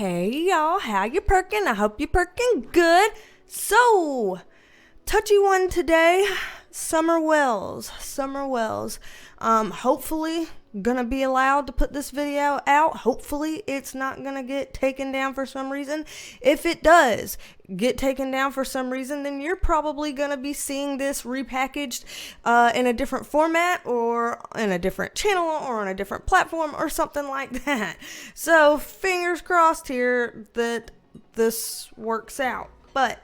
Hey y'all, how you perking? I hope you perking good. So, touchy one today, Summer Wells. Hopefully gonna be allowed to put this video out. Hopefully it's not gonna get taken down for some reason. If it does get taken down for some reason, then you're probably gonna be seeing this repackaged in a different format or in a different channel or on a different platform or something like that. So fingers crossed here that this works out. But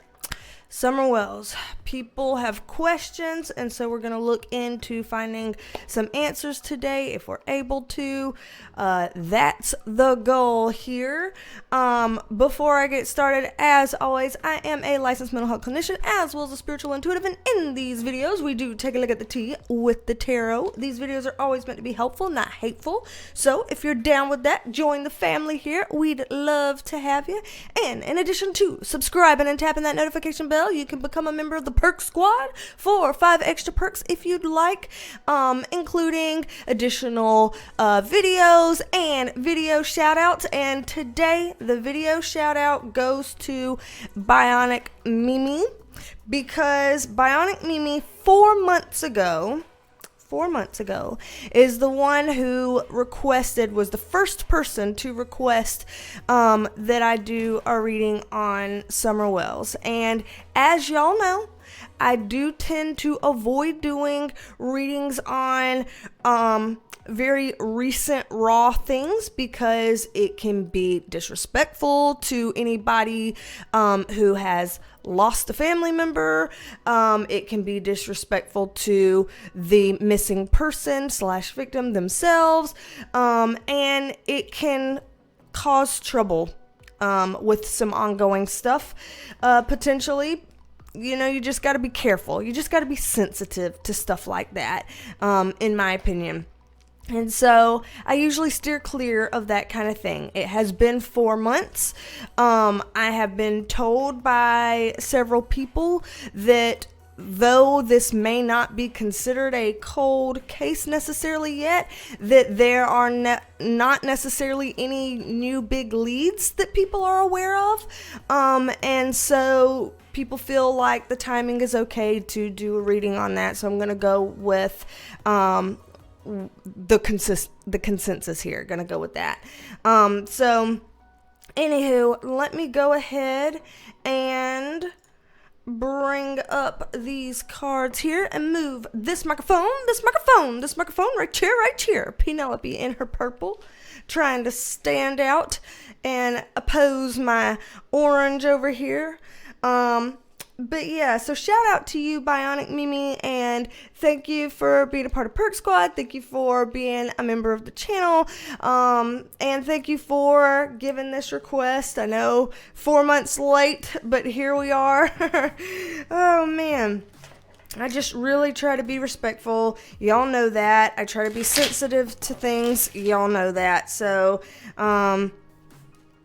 Summer Wells, people have questions, and so we're going to look into finding some answers today if we're able to. That's the goal here. Before I get started, as always, I am a licensed mental health clinician as well as a spiritual intuitive, and in these videos we do take a look at the tea with the tarot. These videos are always meant to be helpful, not hateful. So if you're down with that, join the family here. We'd love to have you. And in addition to subscribing and tapping that notification bell, you can become a member of the Perk Squad for 5 extra perks if you'd like, including additional videos and video shout outs. And today the video shout out goes to Bionic Mimi, because Bionic Mimi 4 months ago is the one who was the first person to request that I do a reading on Summer Wells. And as y'all know, I do tend to avoid doing readings on very recent raw things because it can be disrespectful to anybody who has lost a family member. It can be disrespectful to the missing person / victim themselves, and it can cause trouble with some ongoing stuff potentially. You know, you just got to be careful. You just got to be sensitive to stuff like that, in my opinion. And so I usually steer clear of that kind of thing. It has been 4 months. I have been told by several people that though this may not be considered a cold case necessarily yet, that there are not necessarily any new big leads that people are aware of. And so people feel like the timing is okay to do a reading on that. So I'm going to go with the consensus here. Gonna go with that. So anywho, let me go ahead and bring up these cards here and move this microphone right here. Penelope in her purple, trying to stand out and oppose my orange over here. But yeah, so shout out to you, Bionic Mimi, and thank you for being a part of Perk Squad. Thank you for being a member of the channel, and thank you for giving this request. I know 4 months late, but here we are. Oh man, I just really try to be respectful. Y'all know that. I try to be sensitive to things. Y'all know that. So,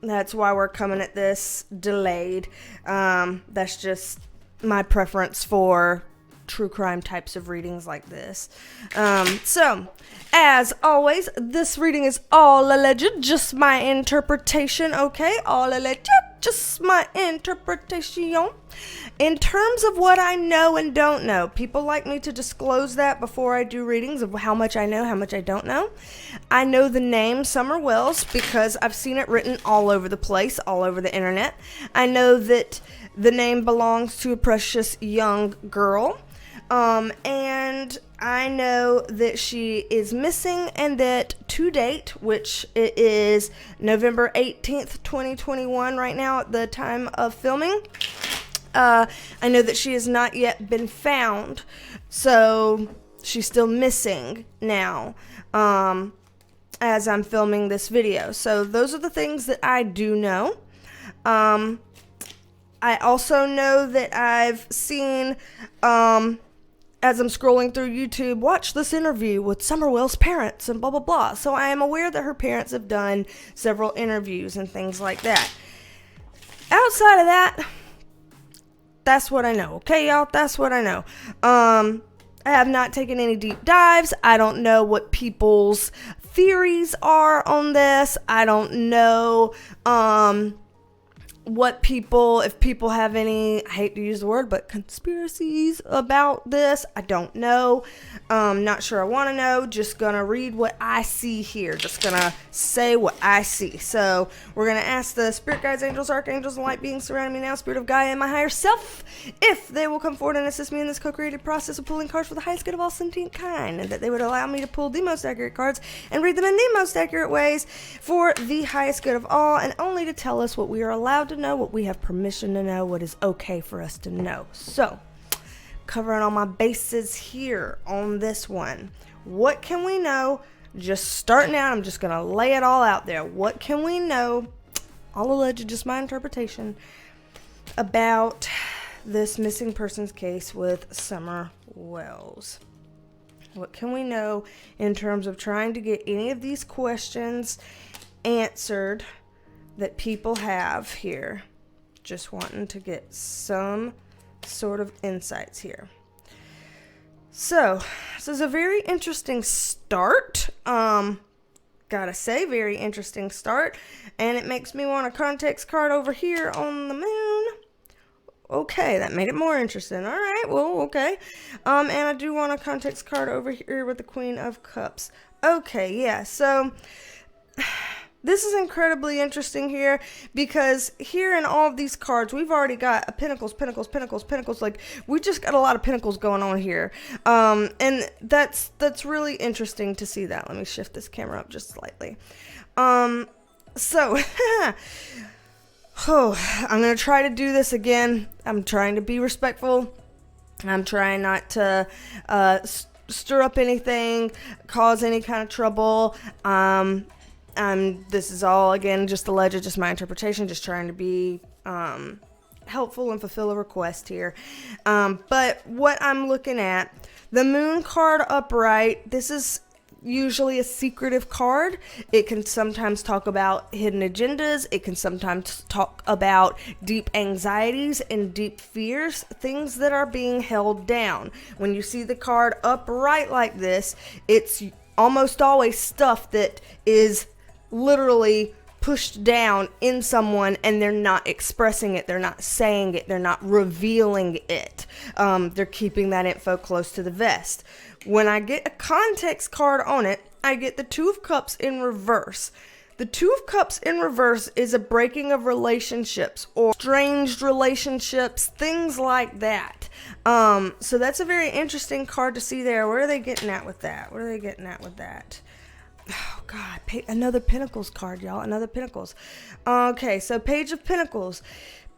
that's why we're coming at this delayed. That's just my preference for true crime types of readings like this. So, as always, this reading is all alleged, just my interpretation, okay? All alleged, just my interpretation. In terms of what I know and don't know, people like me to disclose that before I do readings of how much I know, how much I don't know. I know the name Summer Wells because I've seen it written all over the place, all over the internet. I know that the name belongs to a precious young girl. And I know that she is missing, and that to date, which it is November 18th, 2021 right now at the time of filming, I know that she has not yet been found, so she's still missing now, as I'm filming this video. So those are the things that I do know. I also know that I've seen, as I'm scrolling through YouTube, watch this interview with Summer Wells' parents and blah, blah, blah. So I am aware that her parents have done several interviews and things like that. Outside of that, that's what I know. Okay, y'all? That's what I know. I have not taken any deep dives. I don't know what people's theories are on this. I don't know what people, if people have any, I hate to use the word, but conspiracies about this. I don't know. Not sure I want to know. Just gonna read what I see here. Just gonna say what I see. So we're gonna ask the spirit guides, angels, archangels, and light beings surrounding me now, spirit of Gaia and my higher self, if they will come forward and assist me in this co-created process of pulling cards for the highest good of all sentient kind, and that they would allow me to pull the most accurate cards and read them in the most accurate ways for the highest good of all, and only to tell us what we are allowed to know, what we have permission to know, what is okay for us to know. So, covering all my bases here on this one. What can we know? Just starting out, I'm just going to lay it all out there. What can we know, all alleged, just my interpretation, about this missing persons case with Summer Wells? What can we know in terms of trying to get any of these questions answered that people have here? Just wanting to get some sort of insights here. So, this is a very interesting start. Gotta say, very interesting start. And it makes me want a context card over here on the moon. Okay, that made it more interesting. All right, well, okay. And I do want a context card over here with the Queen of Cups. Okay, yeah, so this is incredibly interesting here, because here in all of these cards, we've already got a Pentacles, Pentacles, Pentacles, Pentacles. Like, we just got a lot of Pentacles going on here. And that's really interesting to see that. Let me shift this camera up just slightly. So, I'm going to try to do this again. I'm trying to be respectful. I'm trying not to stir up anything, cause any kind of trouble. This is all, again, just alleged, just my interpretation, just trying to be helpful and fulfill a request here. But what I'm looking at, the Moon card upright, this is usually a secretive card. It can sometimes talk about hidden agendas. It can sometimes talk about deep anxieties and deep fears, things that are being held down. When you see the card upright like this, it's almost always stuff that is literally pushed down in someone, and they're not expressing it, they're not saying it, they're not revealing it. They're keeping that info close to the vest. When I get a context card on it, I get the Two of Cups in reverse. The Two of Cups in reverse is a breaking of relationships or estranged relationships, things like that. So that's a very interesting card to see there. Where are they getting at with that? What are they getting at with that? Oh, God. Another Pentacles card, y'all. Another Pentacles. Okay, so Page of Pentacles.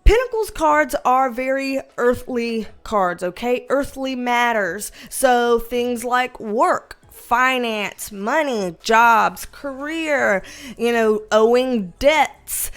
Pentacles cards are very earthly cards, okay? Earthly matters. So things like work, finance, money, jobs, career, owing debts,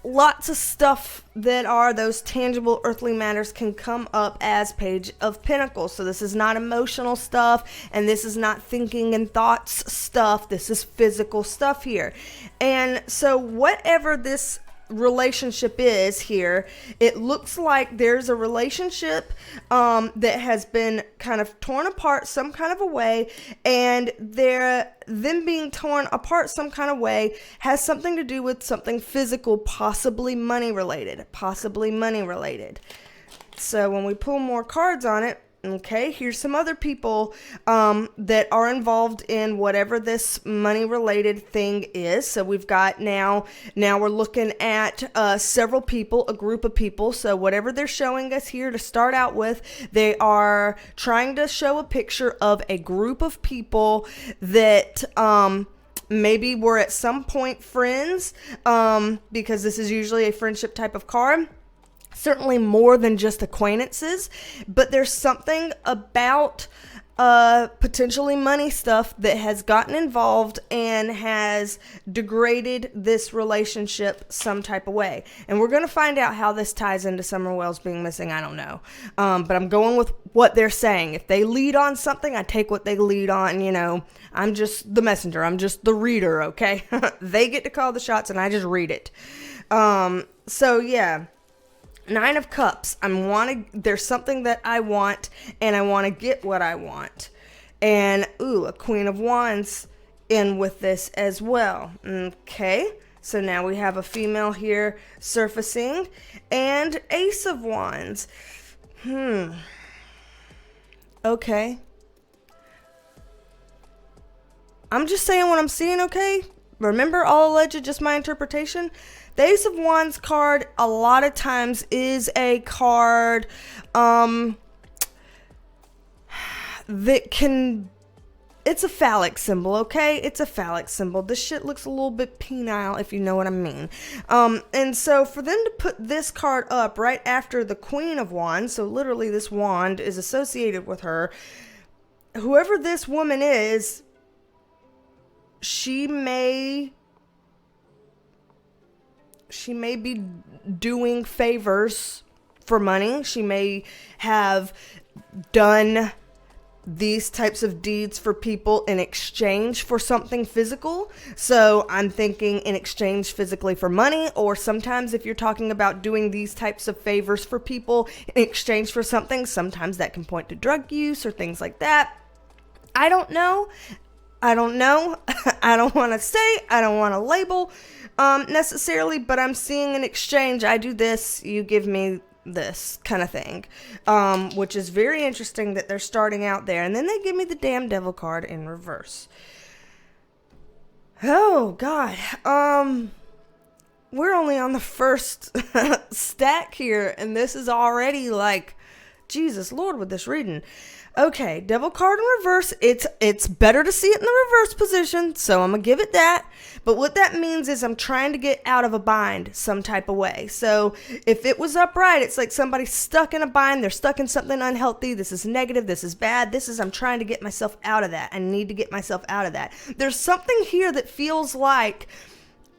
lots of stuff that are those tangible earthly matters can come up as Page of Pentacles. So this is not emotional stuff, and this is not thinking and thoughts stuff. This is physical stuff here. And so whatever this relationship is here, it looks like there's a relationship that has been kind of torn apart some kind of a way, and them being torn apart some kind of way has something to do with something physical, possibly money related. So when we pull more cards on it, okay, here's some other people that are involved in whatever this money-related thing is. So we've got now we're looking at several people, a group of people. So whatever they're showing us here to start out with, they are trying to show a picture of a group of people that maybe were at some point friends, because this is usually a friendship type of card. Certainly more than just acquaintances, but there's something about potentially money stuff that has gotten involved and has degraded this relationship some type of way. And we're going to find out how this ties into Summer Wells being missing. I don't know. But I'm going with what they're saying. If they lead on something, I take what they lead on. I'm just the messenger. I'm just the reader, okay? They get to call the shots and I just read it. So yeah. Nine of Cups. There's something that I want, and I want to get what I want. And, a Queen of Wands in with this as well. Okay, so now we have a female here surfacing, and Ace of Wands. Okay. I'm just saying what I'm seeing, okay? Remember, all alleged, just my interpretation. The Ace of Wands card a lot of times is a card that can... It's a phallic symbol, okay? It's a phallic symbol. This shit looks a little bit penile, if you know what I mean. And so for them to put this card up right after the Queen of Wands, so literally this wand is associated with her, whoever this woman is, she may be doing favors for money. She may have done these types of deeds for people in exchange for something physical. So I'm thinking in exchange physically for money, or sometimes if you're talking about doing these types of favors for people in exchange for something, sometimes that can point to drug use or things like that. I don't know. I don't want to say, I don't want to label necessarily, but I'm seeing an exchange. I do this, you give me this kind of thing, which is very interesting that they're starting out there. And then they give me the damn devil card in reverse. Oh, God. We're only on the first stack here, and this is already like, Jesus Lord with this reading. Okay, devil card in reverse. It's better to see it in the reverse position, so I'm going to give it that. But what that means is I'm trying to get out of a bind some type of way. So if it was upright, it's like somebody's stuck in a bind. They're stuck in something unhealthy. This is negative. This is bad. I'm trying to get myself out of that. I need to get myself out of that. There's something here that feels like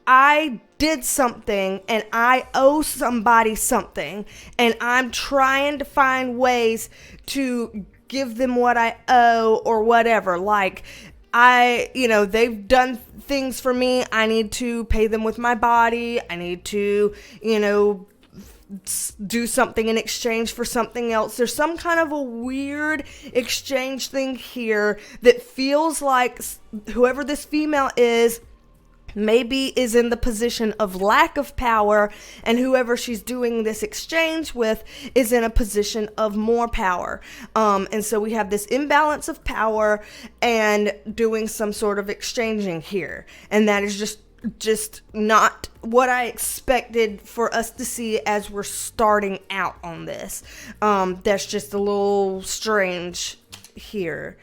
I did something and I owe somebody something, and I'm trying to find ways to give them what I owe or whatever. Like, they've done things for me. I need to pay them with my body. I need to, do something in exchange for something else. There's some kind of a weird exchange thing here that feels like whoever this female is maybe is in the position of lack of power, and whoever she's doing this exchange with is in a position of more power. And so we have this imbalance of power and doing some sort of exchanging here. And that is just not what I expected for us to see as we're starting out on this. That's just a little strange here.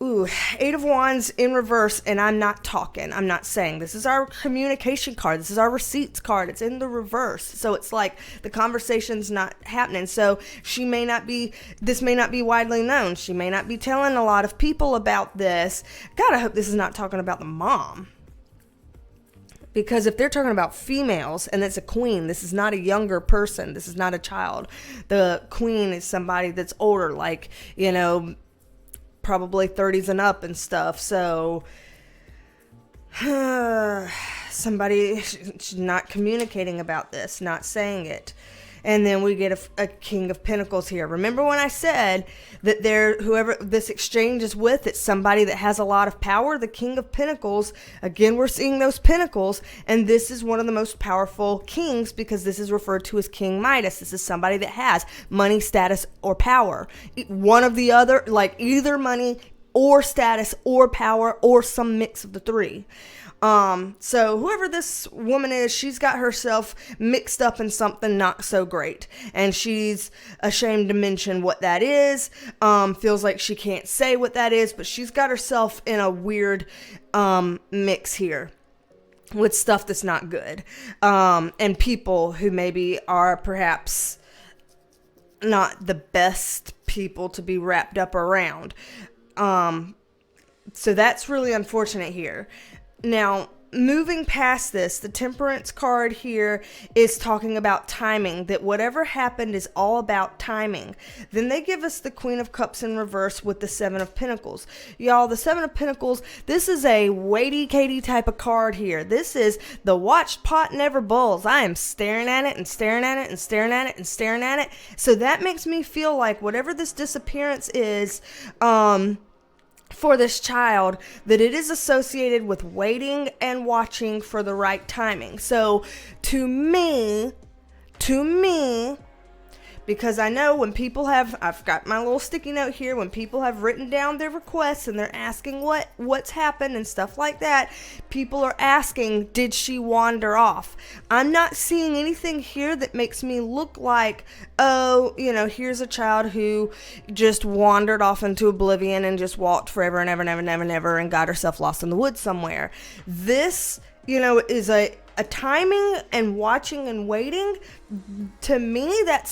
Ooh, Eight of Wands in reverse, and I'm not talking. I'm not saying. This is our communication card. This is our receipts card. It's in the reverse. So it's like the conversation's not happening. So this may not be widely known. She may not be telling a lot of people about this. God, I hope this is not talking about the mom. Because if they're talking about females, and it's a queen, this is not a younger person. This is not a child. The queen is somebody that's older, like, probably 30s and up and stuff. So somebody, she's not communicating about this, not saying it. And then we get a King of Pentacles here. Remember when I said that whoever this exchange is with, it's somebody that has a lot of power? The King of Pentacles, again, we're seeing those pentacles, and this is one of the most powerful kings because this is referred to as King Midas. This is somebody that has money, status, or power. One of the other, like either money or status or power or some mix of the three. So whoever this woman is, she's got herself mixed up in something not so great, and she's ashamed to mention what that is. Feels like she can't say what that is, but she's got herself in a weird, mix here with stuff that's not good. And people who maybe are perhaps not the best people to be wrapped up around. So that's really unfortunate here. Now, moving past this, the Temperance card here is talking about timing, that whatever happened is all about timing. Then they give us the Queen of Cups in reverse with the Seven of Pentacles. Y'all, the Seven of Pentacles, this is a Waite Katie type of card here. This is the watched pot never bulls. I am staring at it and staring at it and staring at it and staring at it. So that makes me feel like whatever this disappearance is, for this child, that it is associated with waiting and watching for the right timing. So to me, because I know when people have, I've got my little sticky note here, when people have written down their requests and they're asking what's happened and stuff like that, people are asking, did she wander off? I'm not seeing anything here that makes me look like, oh, here's a child who just wandered off into oblivion and just walked forever and ever and ever and ever and ever and got herself lost in the woods somewhere. This, is a timing and watching and waiting. To me, that's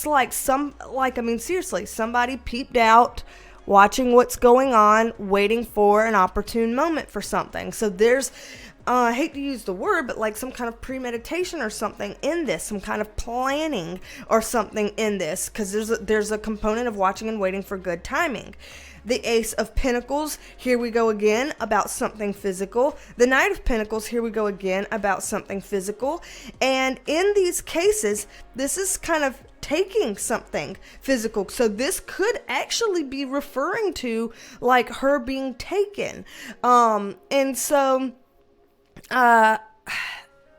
seriously, somebody peeped out, watching what's going on, waiting for an opportune moment for something. So there's, I hate to use the word, but like some kind of premeditation or something in this, some kind of planning or something in this, because there's a component of watching and waiting for good timing. The Ace of Pentacles, here we go again, about something physical. The Knight of Pentacles, here we go again, about something physical. And in these cases, this is kind of taking something physical. So this could actually be referring to like her being taken. And so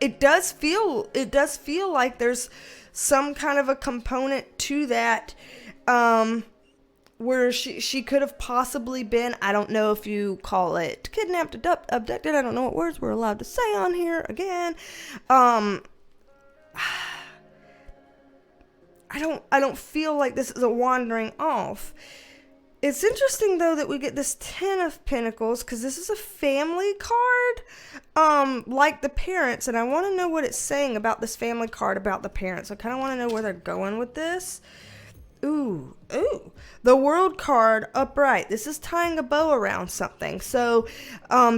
it does feel like there's some kind of a component to that, where she could have possibly been, I don't know if you call it kidnapped, abducted, I don't know what words we're allowed to say on here again. I don't feel like this is a wandering off. It's interesting though that we get this 10 of Pentacles, because this is a family card, like the parents, and I want to know what it's saying about this family card about the parents. I kind of want to know where they're going with this. Ooh. The World card upright. This is tying a bow around something. So,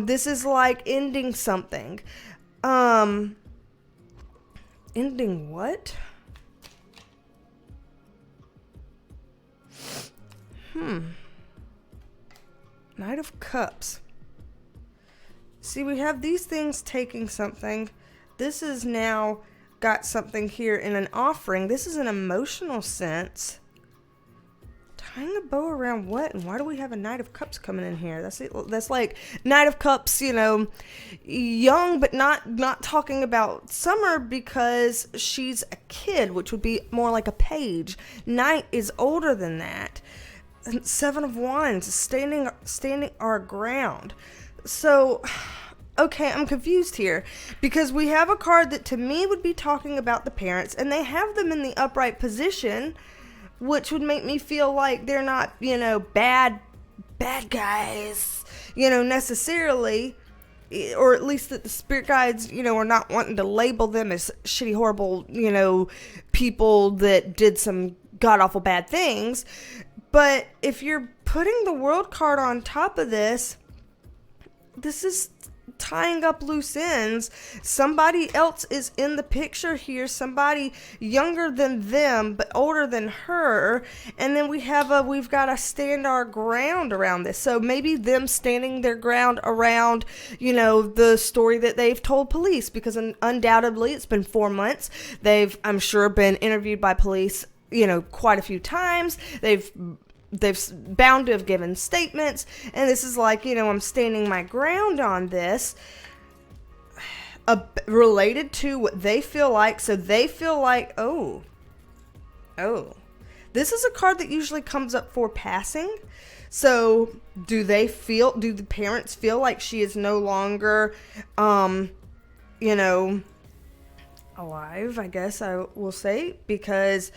this is like ending something. Ending what? Knight of Cups. See, we have these things taking something. This is now got something here in an offering. This is an emotional sense. Tying a bow around what? And why do we have a Knight of Cups coming in here? That's like Knight of Cups, young, but not talking about Summer because she's a kid, which would be more like a page. Knight is older than that. And 7 of Wands, standing our ground. So, okay, I'm confused here because we have a card that to me would be talking about the parents, and they have them in the upright position, which would make me feel like they're not, bad guys, necessarily, or at least that the spirit guides, are not wanting to label them as shitty, horrible, people that did some god-awful bad things. But if you're putting the World card on top of this, this is tying up loose ends. Somebody else is in the picture here, somebody younger than them but older than her, and then we've got to stand our ground around this. So maybe them standing their ground around the story that they've told police, because undoubtedly it's been 4 months. They've, I'm sure, been interviewed by police quite a few times. They've bound to have given statements, and this is like, I'm standing my ground on this, related to what they feel like. So they feel like, oh, this is a card that usually comes up for passing. So do the parents feel like she is no longer, alive, I guess I will say, because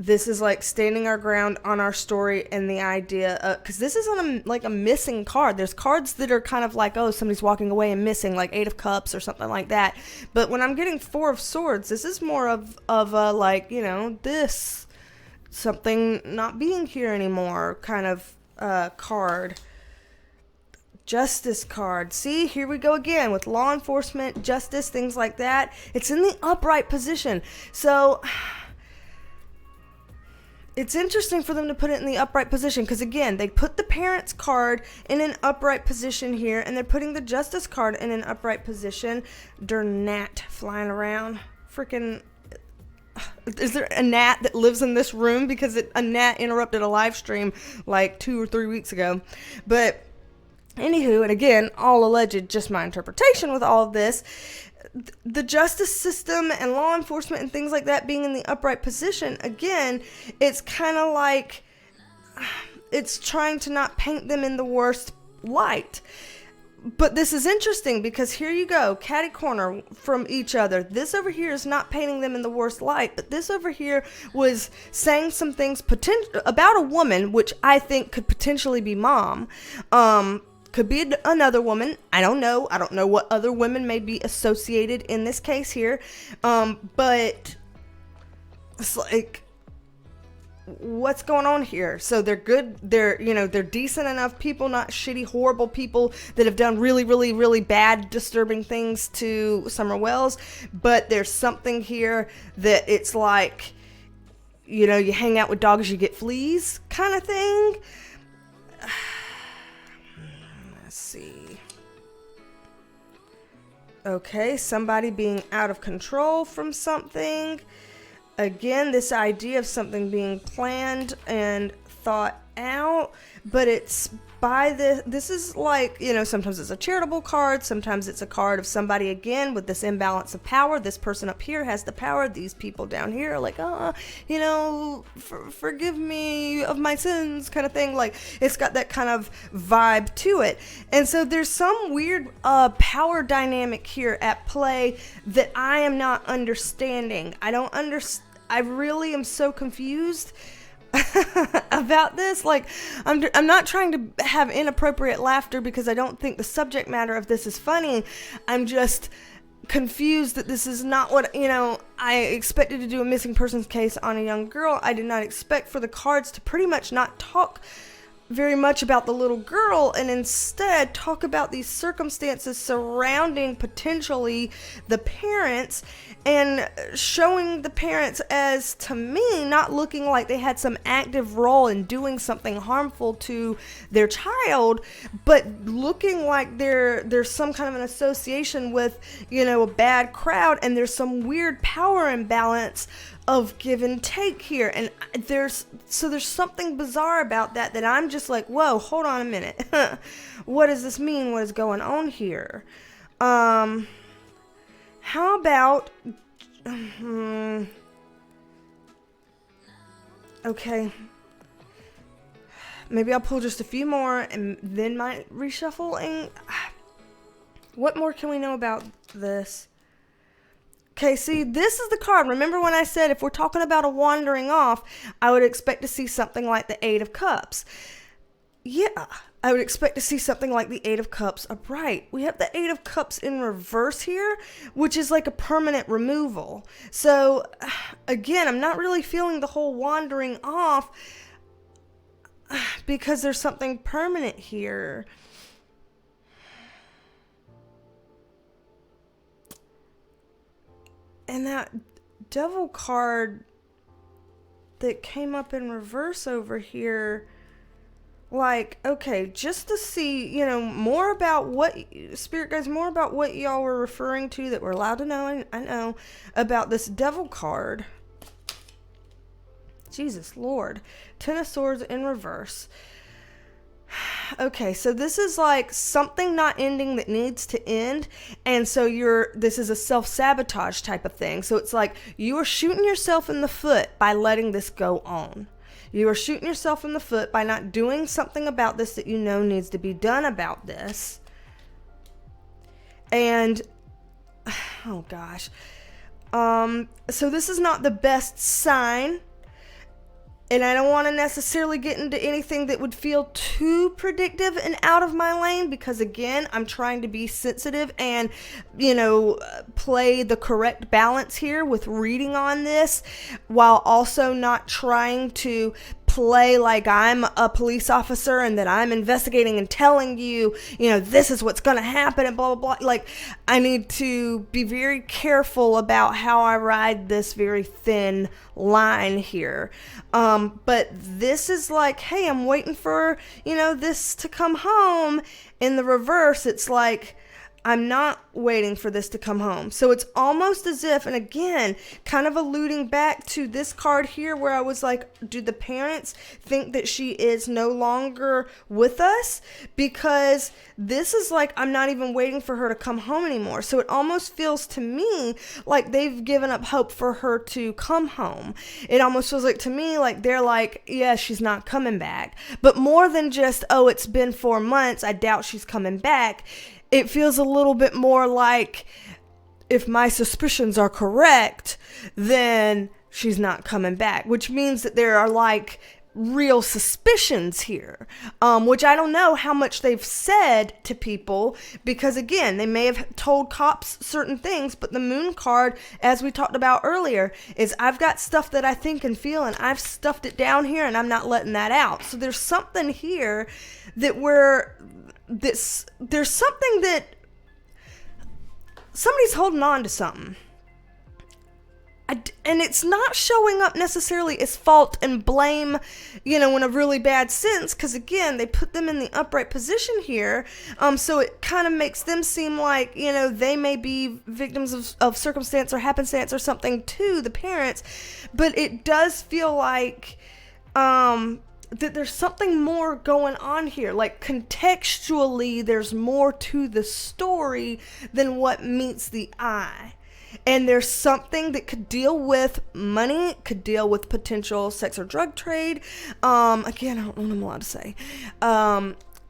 this is like standing our ground on our story, and the idea of, because this is on a missing card. There's cards that are kind of like, oh, somebody's walking away and missing, like 8 of Cups or something like that. But when I'm getting 4 of Swords, this is more of a like, this something not being here anymore kind of card. Justice card. See, here we go again with law enforcement, justice, things like that. It's in the upright position. So it's interesting for them to put it in the upright position, because again, they put the parents card in an upright position here, and they're putting the justice card in an upright position. Darn gnat flying around. Freaking, is there a gnat that lives in this room? Because a gnat interrupted a live stream like 2 or 3 weeks ago. But Anywho, and again, all alleged, just my interpretation with all of this, the justice system and law enforcement and things like that being in the upright position, again, it's kind of like it's trying to not paint them in the worst light. But this is interesting because here you go, catty corner from each other. This over here is not painting them in the worst light, but this over here was saying some things about a woman, which I think could potentially be mom. Could be another woman. I don't know. I don't know what other women may be associated in this case here. But it's like, what's going on here? So they're good. They're decent enough people, not shitty, horrible people that have done really, really, really bad, disturbing things to Summer Wells. But there's something here that it's like, you hang out with dogs, you get fleas kind of thing. Let's see. Okay, somebody being out of control from something. Again, this idea of something being planned and thought out, but it's by this is like, sometimes it's a charitable card, sometimes it's a card of somebody, again, with this imbalance of power. This person up here has the power, these people down here are like, forgive me of my sins kind of thing. Like, it's got that kind of vibe to it. And so there's some weird power dynamic here at play that I am not understanding. I really am so confused about this. Like, I'm not trying to have inappropriate laughter because I don't think the subject matter of this is funny. I'm just confused that this is not what, I expected to do a missing persons case on a young girl. I did not expect for the cards to pretty much not talk very much about the little girl and instead talk about these circumstances surrounding potentially the parents and showing the parents as, to me, not looking like they had some active role in doing something harmful to their child, but looking like there's some kind of an association with, a bad crowd, and there's some weird power imbalance of give and take here. And there's something bizarre about that I'm just like, whoa, hold on a minute. What does this mean? What is going on here? How about, okay, maybe I'll pull just a few more and then might reshuffle. And what more can we know about this? Okay, see, this is the card. Remember when I said if we're talking about a wandering off, I would expect to see something like the Eight of Cups. Yeah, I would expect to see something like the Eight of Cups upright. We have the Eight of Cups in reverse here, which is like a permanent removal. So, again, I'm not really feeling the whole wandering off because there's something permanent here. And that Devil card that came up in reverse over here, like, okay, just to see, more about what, Spirit Guides, more about what y'all were referring to that we're allowed to know, I know, about this Devil card. Jesus Lord. Ten of Swords in reverse. Okay, so this is like something not ending that needs to end, and so this is a self-sabotage type of thing. So it's like you are shooting yourself in the foot by letting this go on. You are shooting yourself in the foot by not doing something about this that needs to be done about this. And, oh gosh. So this is not the best sign. And I don't want to necessarily get into anything that would feel too predictive and out of my lane because, again, I'm trying to be sensitive and, play the correct balance here with reading on this while also not trying to play like I'm a police officer and that I'm investigating and telling you, this is what's going to happen and blah, blah, blah. Like, I need to be very careful about how I ride this very thin line here. But this is like, hey, I'm waiting for, this to come home. In the reverse, it's like, I'm not waiting for this to come home. So it's almost as if, and again, kind of alluding back to this card here where I was like, do the parents think that she is no longer with us? Because this is like, I'm not even waiting for her to come home anymore. So it almost feels to me like they've given up hope for her to come home. It almost feels like to me like they're like, yeah, she's not coming back. But more than just, oh, it's been 4 months, I doubt she's coming back. It feels a little bit more like, if my suspicions are correct, then she's not coming back, which means that there are like real suspicions here, which I don't know how much they've said to people, because again, they may have told cops certain things, but the moon card, as we talked about earlier, is I've got stuff that I think and feel, and I've stuffed it down here, and I'm not letting that out. So there's something here that there's something that somebody's holding on to something. And it's not showing up necessarily as fault and blame, in a really bad sense, because again, they put them in the upright position here, so it kind of makes them seem like, they may be victims of circumstance or happenstance or something to the parents, but it does feel like that there's something more going on here. Like contextually, there's more to the story than what meets the eye. And there's something that could deal with money, could deal with potential sex or drug trade. Again, I don't know what I'm allowed to say.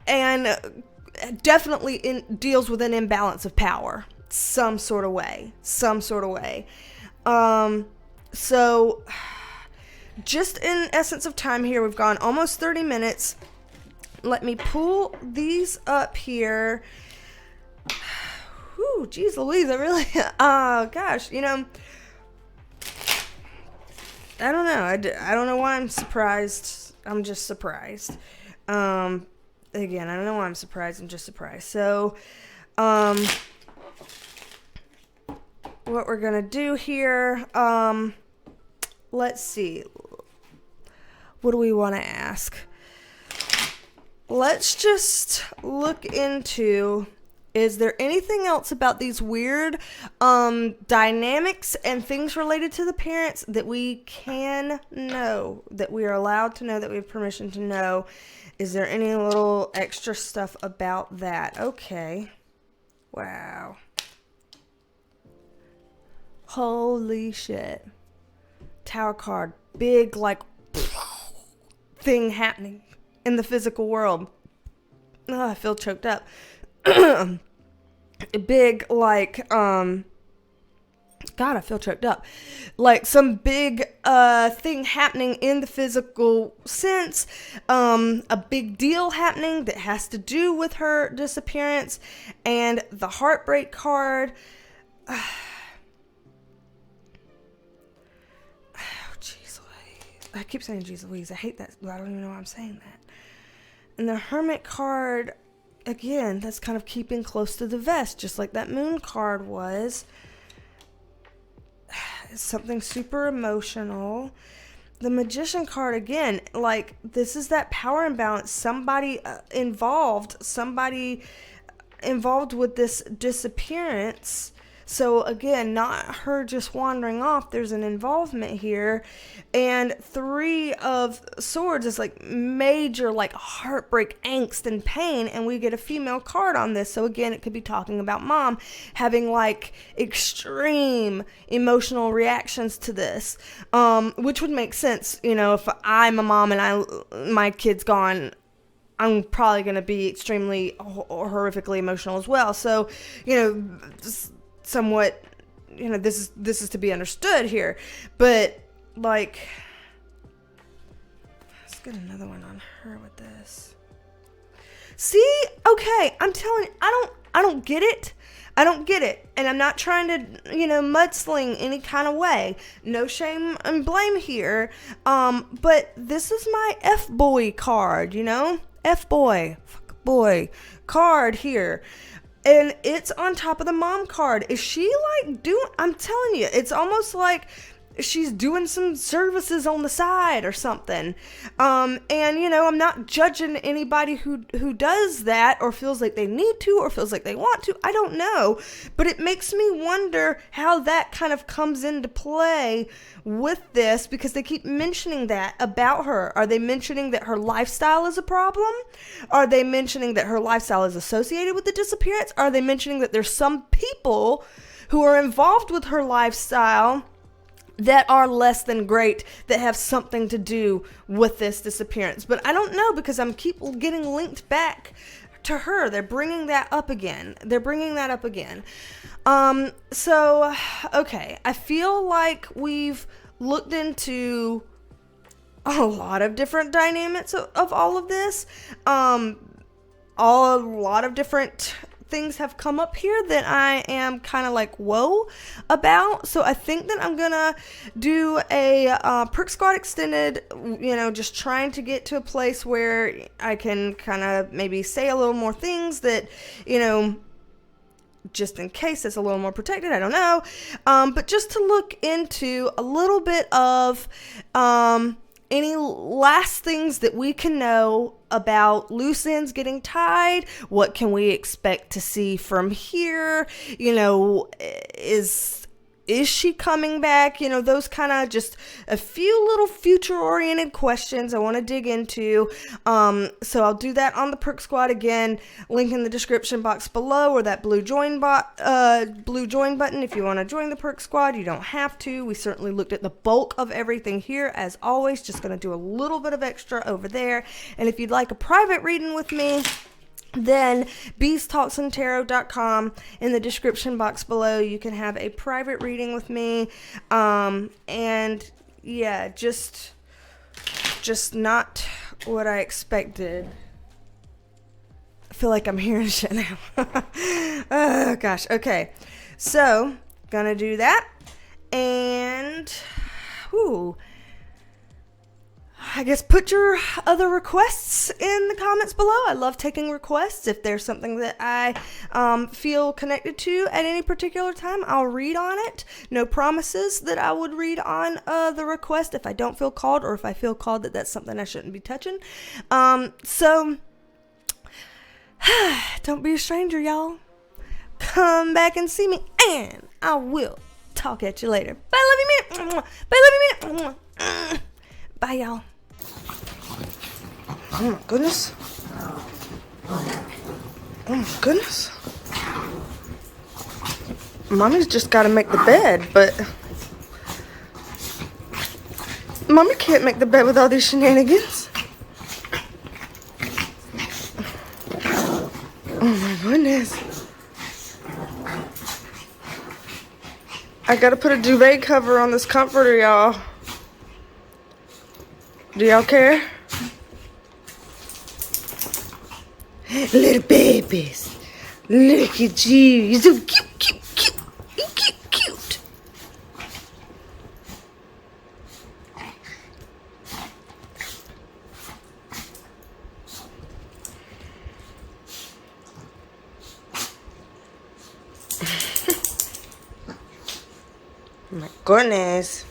And definitely deals with an imbalance of power, some sort of way. So just in essence of time here, we've gone almost 30 minutes. Let me pull these up here. Whew, geez Louise, I really, gosh, I don't know. I don't know why I'm surprised. I'm just surprised. Again, I don't know why I'm surprised. I'm just surprised. So, what we're going to do here, let's see. What do we want to ask? Let's just look into, is there anything else about these weird dynamics and things related to the parents that we can know, that we are allowed to know, that we have permission to know? Is there any little extra stuff about that? Okay. Wow. Holy shit. Tower card. Big, like, thing happening in the physical world. Oh, I feel choked up. Big, like, God, I feel choked up. Like some big thing happening in the physical sense. A big deal happening that has to do with her disappearance. And the heartbreak card. I keep saying geez Louise. I hate that. I don't even know why I'm saying that. And the Hermit card, again, that's kind of keeping close to the vest, just like that Moon card was. It's something super emotional. The Magician card, again, like, this is that power imbalance. Somebody involved with this disappearance. So again, not her just wandering off. There's an involvement here. And 3 of Swords is like major, like, heartbreak, angst, and pain. And we get a female card on this. So again, it could be talking about mom having like extreme emotional reactions to this. Which would make sense, if I'm a mom and my kid's gone, I'm probably going to be extremely horrifically emotional as well. So, somewhat, this is to be understood here, but like, let's get another one on her with this. See, okay, I'm telling you, I don't get it. And I'm not trying to, mudsling any kind of way. No shame and blame here. But this is my F-boy card, F-boy, fuck boy card here. And it's on top of the mom card. Is she like I'm telling you, it's almost like she's doing some services on the side or something. And, you know, I'm not judging anybody who does that or feels like they need to or feels like they want to. I don't know. But it makes me wonder how that kind of comes into play with this, because they keep mentioning that about her. Are they mentioning that her lifestyle is a problem? Are they mentioning that her lifestyle is associated with the disappearance? Are they mentioning that there's some people who are involved with her lifestyle that are less than great, that have something to do with this disappearance? But I don't know, because I'm keep getting linked back to her. They're bringing that up again. So, okay, I feel like we've looked into a lot of different dynamics of all of this. A lot of different things have come up here that I am kind of like, whoa, about. So I think that I'm gonna do a Perk Squad extended, you know, just trying to get to a place where I can kind of maybe say a little more things that, you know, just in case it's a little more protected. I don't know. But just to look into a little bit of any last things that we can know about loose ends getting tied. What can we expect to see from here? You know, is she coming back? You know, those kind of just a few little future-oriented questions I want to dig into. So I'll do that on the Perk Squad. Again, link in the description box below, or that blue join button if you want to join the Perk Squad. You don't have to. We certainly looked at the bulk of everything here, as always. Just going to do a little bit of extra over there. And if you'd like a private reading with me, then BeasTalksAndTarot.com, in the description box below, you can have a private reading with me. And yeah, just not what I expected. I feel like I'm hearing shit now. Oh gosh. Okay, so gonna do that, and I guess put your other requests in the comments below. I love taking requests. If there's something that I feel connected to at any particular time, I'll read on it. No promises that I would read on the request if I don't feel called, or if I feel called that that's something I shouldn't be touching. So don't be a stranger, y'all. Come back and see me, and I will talk at you later. Bye, love you, minute. Bye, love you, minute. Bye, y'all. Oh my goodness. Oh my goodness. Mommy's just got to make the bed, but Mommy can't make the bed with all these shenanigans. Oh my goodness. I got to put a duvet cover on this comforter, y'all. Do y'all care? Little babies. Look at you. You're so cute, cute, cute. You're cute, cute. Oh my goodness.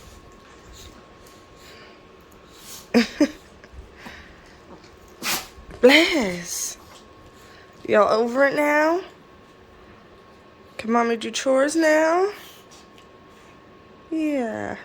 Bless. Y'all over it now? Can Mommy do chores now? Yeah.